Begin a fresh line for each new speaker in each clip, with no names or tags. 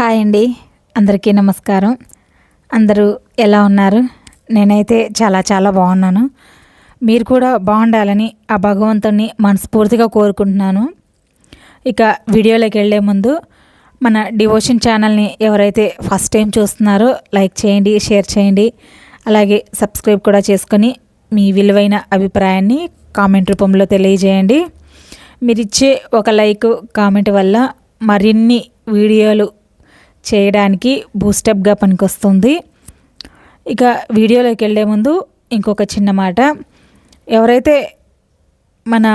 Hi అండి. అందరికీ నమస్కారం. అందరూ ఎలా ఉన్నారు? నేనైతే చాలా చాలా బాగున్నాను. మీరు కూడా బాగుండాలని ఆ భగవంతుణ్ణి మనస్ఫూర్తిగా కోరుకుంటున్నాను. ఇక వీడియోలోకి వెళ్ళే ముందు మన డివోషన్ ఛానల్ని ఎవరైతే ఫస్ట్ టైం చూస్తున్నారో లైక్ చేయండి, షేర్ చేయండి, అలాగే సబ్స్క్రైబ్ కూడా చేసుకొని మీ విలువైన అభిప్రాయాన్ని కామెంట్ రూపంలో తెలియజేయండి. మీరిచ్చే ఒక లైక్, కామెంట్ వల్ల మరిన్ని వీడియోలు చేయడానికి బూస్టప్గా పనికొస్తుంది. ఇక వీడియోలోకి వెళ్ళే ముందు ఇంకొక చిన్న మాట, ఎవరైతే మన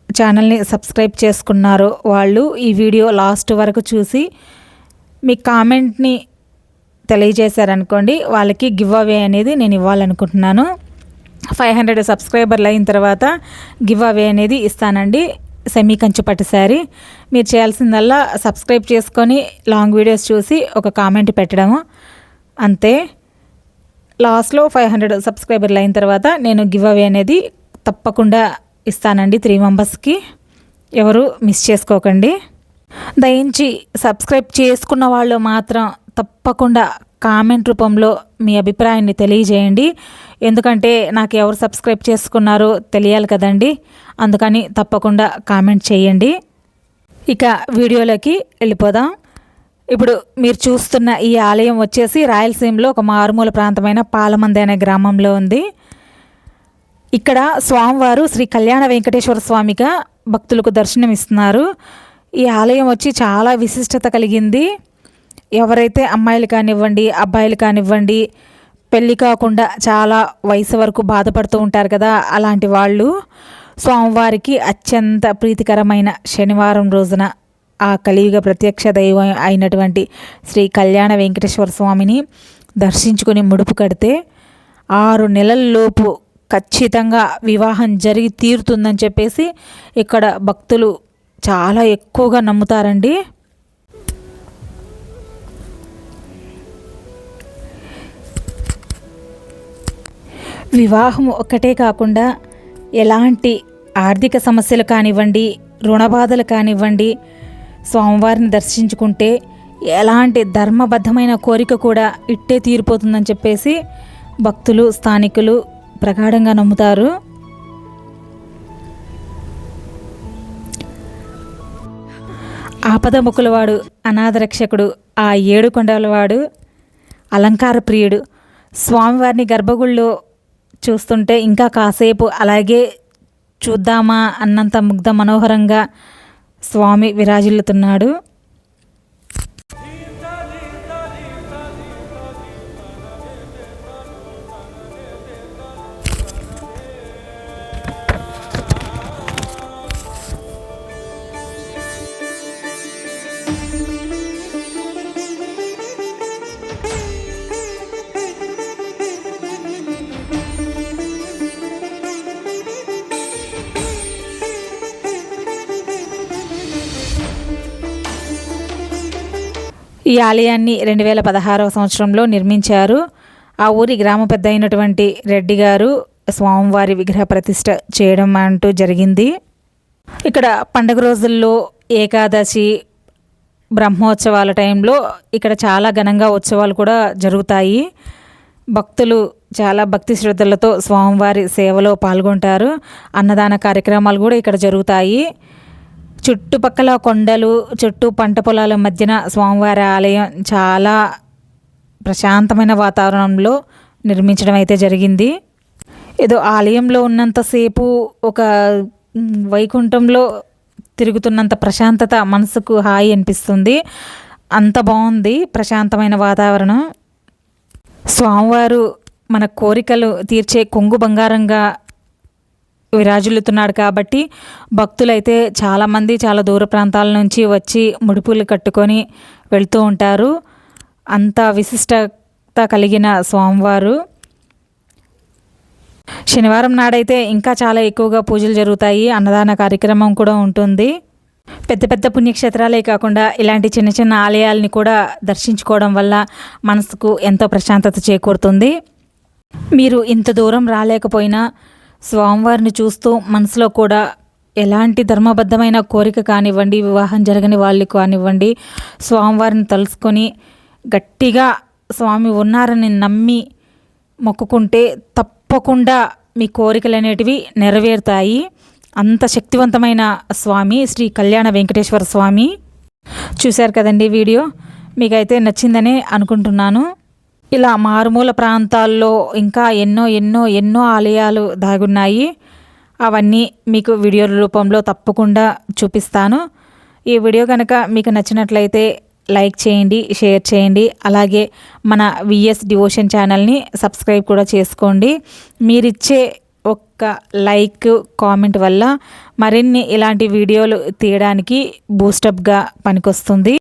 ఛానల్ని సబ్స్క్రైబ్ చేసుకున్నారో వాళ్ళు ఈ వీడియో లాస్ట్ వరకు చూసి మీ కామెంట్ని తెలియజేశారనుకోండి, వాళ్ళకి గివ్ అవే అనేది నేను ఇవ్వాలనుకుంటున్నాను. 500 సబ్స్క్రైబర్లు అయిన తర్వాత గివ్ అవే అనేది ఇస్తానండి. సెమీ కంచు పట్టు శారీ. మీరు చేయాల్సిందల్లా సబ్స్క్రైబ్ చేసుకొని లాంగ్ వీడియోస్ చూసి ఒక కామెంట్ పెట్టడము అంతే. లాస్ట్లో 500 సబ్స్క్రైబర్లు అయిన తర్వాత నేను గివ్ అవే అనేది తప్పకుండా ఇస్తానండి 3 మెంబర్స్కి. ఎవరు మిస్ చేసుకోకండి. దయించి సబ్స్క్రైబ్ చేసుకున్న వాళ్ళు మాత్రం తప్పకుండా కామెంట్ రూపంలో మీ అభిప్రాయాన్ని తెలియజేయండి. ఎందుకంటే నాకు ఎవరు సబ్స్క్రైబ్ చేసుకున్నారో తెలియాలి కదండి. అందుకని తప్పకుండా కామెంట్ చేయండి. ఇక వీడియోలోకి వెళ్ళిపోదాం. ఇప్పుడు మీరు చూస్తున్న ఈ ఆలయం వచ్చేసి రాయలసీమలో ఒక మారుమూల ప్రాంతమైన పాలమంది అనే గ్రామంలో ఉంది. ఇక్కడ స్వామివారు శ్రీ కళ్యాణ వెంకటేశ్వర స్వామిగా భక్తులకు దర్శనం ఇస్తున్నారు. ఈ ఆలయం వచ్చి చాలా విశిష్టత కలిగింది. ఎవరైతే అమ్మాయిలు కానివ్వండి, అబ్బాయిలు కానివ్వండి, పెళ్ళి కాకుండా చాలా వయసు వరకు బాధపడుతూ ఉంటారు కదా, అలాంటి వాళ్ళు స్వామివారికి అత్యంత ప్రీతికరమైన శనివారం రోజున ఆ కలియుగ ప్రత్యక్ష దైవం అయినటువంటి శ్రీ కళ్యాణ వెంకటేశ్వర స్వామిని దర్శించుకుని ముడుపు కడితే 6 నెలల్లోపు ఖచ్చితంగా వివాహం జరిగి తీరుతుందని చెప్పేసి ఇక్కడ భక్తులు చాలా ఎక్కువగా నమ్ముతారండి. వివాహం ఒక్కటే కాకుండా ఎలాంటి ఆర్థిక సమస్యలు కానివ్వండి, రుణబాధలు కానివ్వండి, స్వామివారిని దర్శించుకుంటే ఎలాంటి ధర్మబద్ధమైన కోరిక కూడా ఇట్టే తీరిపోతుందని చెప్పేసి భక్తులు, స్థానికులు ప్రగాఢంగా నమ్ముతారు. ఆపదముక్కులవాడు, అనాథరక్షకుడు, ఆ 7 కొండలవాడు, అలంకార ప్రియుడు, స్వామివారిని గర్భగుడిలో చూస్తుంటే ఇంకా కాసేపు అలాగే చూద్దామా అన్నంత ముగ్ధ మనోహరంగా స్వామి విరాజిల్లుతున్నాడు. ఈ ఆలయాన్ని 2016వ సంవత్సరంలో నిర్మించారు. ఆ ఊరి గ్రామ పెద్ద అయినటువంటి రెడ్డి గారు స్వామివారి విగ్రహ ప్రతిష్ఠ చేయడం అంటూ జరిగింది. ఇక్కడ పండుగ రోజుల్లో ఏకాదశి, బ్రహ్మోత్సవాల టైంలో ఇక్కడ చాలా ఘనంగా ఉత్సవాలు కూడా జరుగుతాయి. భక్తులు చాలా భక్తి శ్రద్ధలతో స్వామివారి సేవలో పాల్గొంటారు. అన్నదాన కార్యక్రమాలు కూడా ఇక్కడ జరుగుతాయి. చుట్టుపక్కల కొండలు, చుట్టూ పంట పొలాల మధ్యన స్వామివారి ఆలయం చాలా ప్రశాంతమైన వాతావరణంలో నిర్మించడం అయితే జరిగింది. ఏదో ఆలయంలో ఉన్నంతసేపు ఒక వైకుంఠంలో తిరుగుతున్నంత ప్రశాంతత మనసుకు హాయి అనిపిస్తుంది. అంత బాగుంది ప్రశాంతమైన వాతావరణం. స్వామివారు మన కోరికలు తీర్చే కొంగు బంగారంగా విరాజిల్లుతున్నాడు కాబట్టి భక్తులైతే చాలామంది చాలా దూర ప్రాంతాల నుంచి వచ్చి ముడుపులు కట్టుకొని వెళ్తూ ఉంటారు. అంత విశిష్టత కలిగిన స్వామివారు. శనివారం నాడైతే ఇంకా చాలా ఎక్కువగా పూజలు జరుగుతాయి. అన్నదాన కార్యక్రమం కూడా ఉంటుంది. పెద్ద పెద్ద పుణ్యక్షేత్రాలే కాకుండా ఇలాంటి చిన్న చిన్న ఆలయాల్ని కూడా దర్శించుకోవడం వల్ల మనసుకు ఎంతో ప్రశాంతత చేకూరుతుంది. మీరు ఇంత దూరం రాలేకపోయినా స్వామివారిని చూస్తూ మనసులో కూడా ఎలాంటి ధర్మబద్ధమైన కోరిక కానివ్వండి, వివాహం జరగని వాళ్ళు కానివ్వండి, స్వామివారిని తలుసుకొని గట్టిగా స్వామి ఉన్నారని నమ్మి మొక్కుకుంటే తప్పకుండా మీ కోరికలు అనేటివి నెరవేరుతాయి. అంత శక్తివంతమైన స్వామి శ్రీ కళ్యాణ వెంకటేశ్వర స్వామి. చూశారు కదండి వీడియో, మీకైతే నచ్చిందనే అనుకుంటున్నాను. ఇలా మారుమూల ప్రాంతాల్లో ఇంకా ఎన్నో ఎన్నో ఎన్నో ఆలయాలు దాగున్నాయి. అవన్నీ మీకు వీడియో రూపంలో తప్పకుండా చూపిస్తాను. ఈ వీడియో కనుక మీకు నచ్చినట్లయితే లైక్ చేయండి, షేర్ చేయండి. అలాగే మన విఎస్ డివోషన్ ఛానల్ని సబ్స్క్రైబ్ కూడా చేసుకోండి. మీరిచ్చే ఒక్క లైక్, కామెంట్ వల్ల మరిన్ని ఇలాంటి వీడియోలు తీయడానికి బూస్టప్గా పనికొస్తుంది.